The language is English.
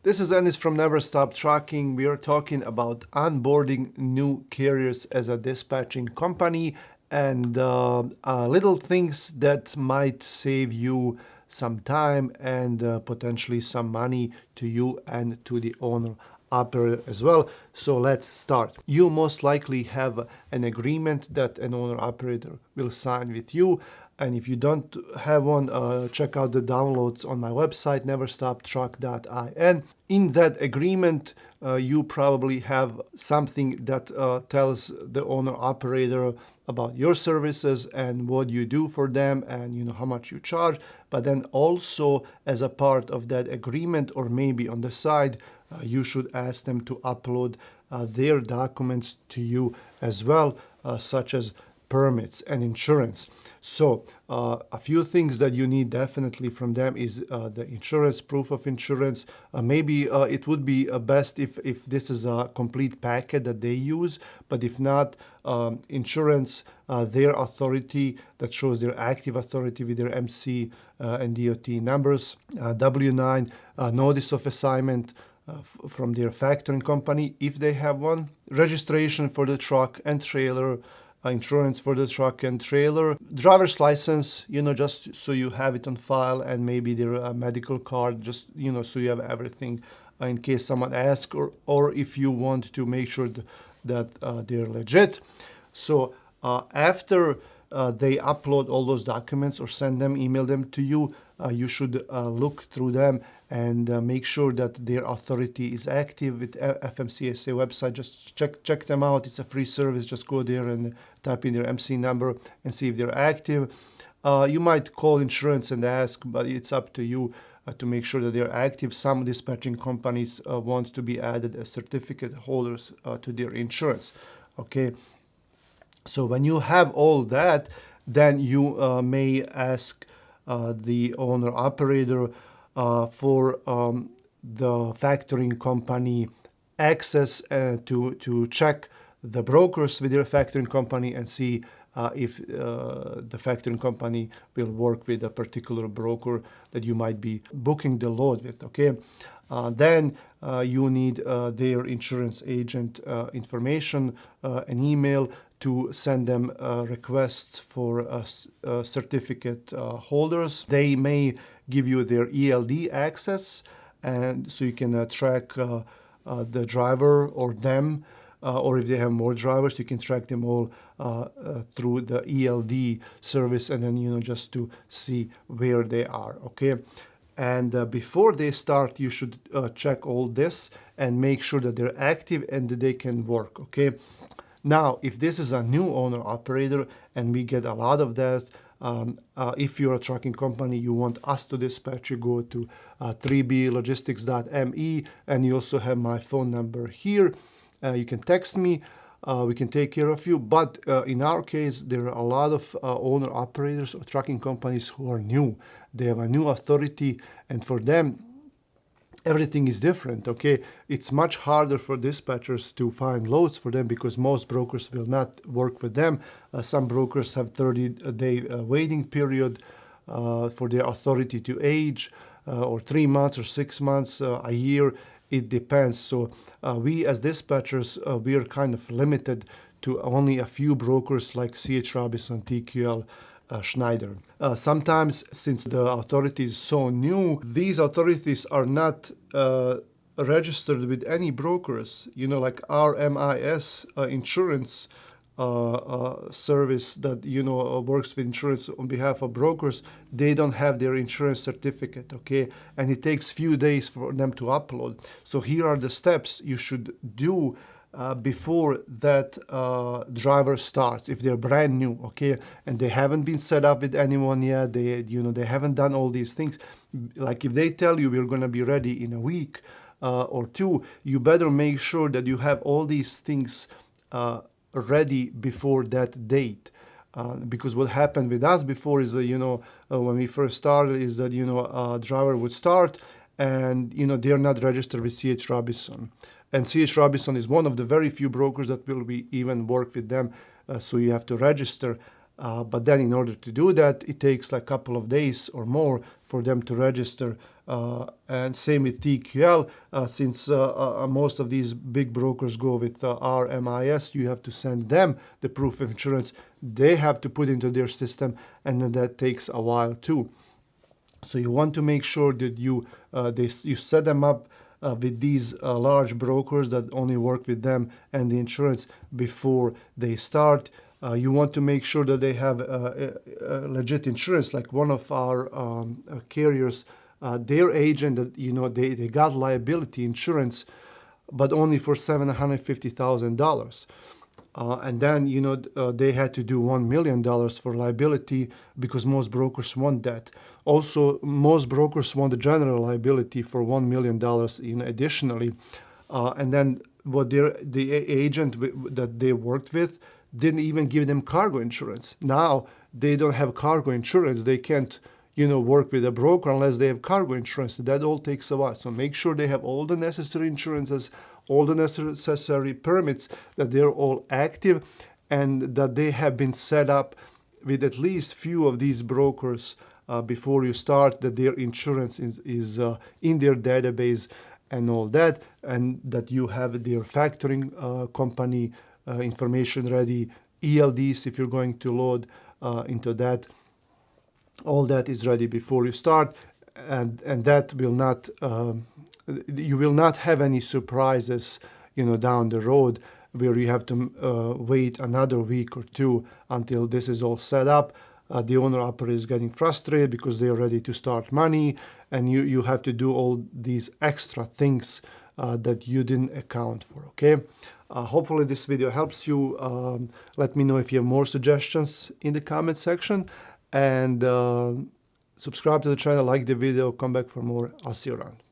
This is Ennis from Never Stop Trucking. We are talking about onboarding new carriers as a dispatching company and little things that might save you some time and potentially some money to you and to the owner operator as well. So let's start. You most likely have an agreement that an owner operator will sign with you. And if you don't have one, check out the downloads on my website, neverstoptruck.in. In that agreement, you probably have something that tells the owner operator about your services and what you do for them and how much you charge. But then also as a part of that agreement, or maybe on the side, you should ask them to upload their documents to you as well, such as permits and insurance. So a few things that you need definitely from them is the insurance, proof of insurance. Maybe it would be best if this is a complete packet that they use, but if not, insurance, their authority that shows their active authority with their MC and DOT numbers, W-9, notice of assignment, from their factoring company if they have one, registration for the truck and trailer, insurance for the truck and trailer, driver's license, just so you have it on file, and maybe their medical card, just, so you have everything in case someone asks, or if you want to make sure that they're legit. So after they upload all those documents or send them, email them to you, you should look through them and make sure that their authority is active with FMCSA website. Just check them out. It's a free service. Just go there and type in their MC number and see if they're active. You might call insurance and ask, but it's up to you to make sure that they're active. Some dispatching companies want to be added as certificate holders to their insurance. Okay. So when you have all that, then you may ask the owner operator for the factoring company access to check the brokers with their factoring company and see if the factoring company will work with a particular broker that you might be booking the load with. Okay. Then you need their insurance agent information, an email to send them requests for certificate holders. They may give you their ELD access, and so you can track the driver or them, or if they have more drivers, you can track them all through the ELD service, and then just to see where they are. Okay. And before they start, you should check all this and make sure that they're active and that they can work. Okay. Now, if this is a new owner operator, and we get a lot of that, if you're a trucking company, you want us to dispatch, you go to 3blogistics.me, and you also have my phone number here. You can text me. We can take care of you. But in our case, there are a lot of owner operators or trucking companies who are new. They have a new authority, and for them, everything is different. Okay, it's much harder for dispatchers to find loads for them because most brokers will not work with them. Some brokers have 30-day waiting period for their authority to age, or 3 months or 6 months, a year. It depends. So we as dispatchers, we are kind of limited to only a few brokers like C.H. Robinson, TQL, Schneider. Sometimes, since the authority is so new, these authorities are not registered with any brokers. Like our MIS insurance service that works with insurance on behalf of brokers, they don't have their insurance certificate. Okay, and it takes few days for them to upload. So here are the steps you should do before that driver starts, if they're brand new. Okay, and they haven't been set up with anyone yet, they haven't done all these things. Like if they tell you we're going to be ready in a week or two, you better make sure that you have all these things ready before that date. Because what happened with us before is when we first started is that a driver would start and they're not registered with C.H. Robinson. And C.H. Robinson is one of the very few brokers that will even work with them, so you have to register. But then in order to do that, it takes like a couple of days or more for them to register And same with TQL, since most of these big brokers go with RMIS, you have to send them the proof of insurance. They have to put into their system, and then that takes a while too. So you want to make sure that you set them up with these large brokers that only work with them and the insurance before they start. You want to make sure that they have legit insurance. Like one of our carriers, their agent, that they got liability insurance, but only for $750,000. And then, they had to do $1 million for liability because most brokers want that. Also, most brokers want the general liability for $1 million, additionally. And then the agent that they worked with didn't even give them cargo insurance. Now they don't have cargo insurance. They can't, work with a broker unless they have cargo insurance. That all takes a while. So make sure they have all the necessary insurances, all the necessary permits, that they're all active, and that they have been set up with at least few of these brokers before you start, that their insurance is in their database and all that, and that you have their factoring company information ready, ELDs if you're going to load into that. All that is ready before you start, and that will not you will not have any surprises down the road where you have to wait another week or two until this is all set up. The owner operator is getting frustrated because they are ready to start money, and you have to do all these extra things that you didn't account for. Okay, hopefully this video helps you. Let me know if you have more suggestions in the comment section, and subscribe to the channel, like the video, come back for more. I'll see you around.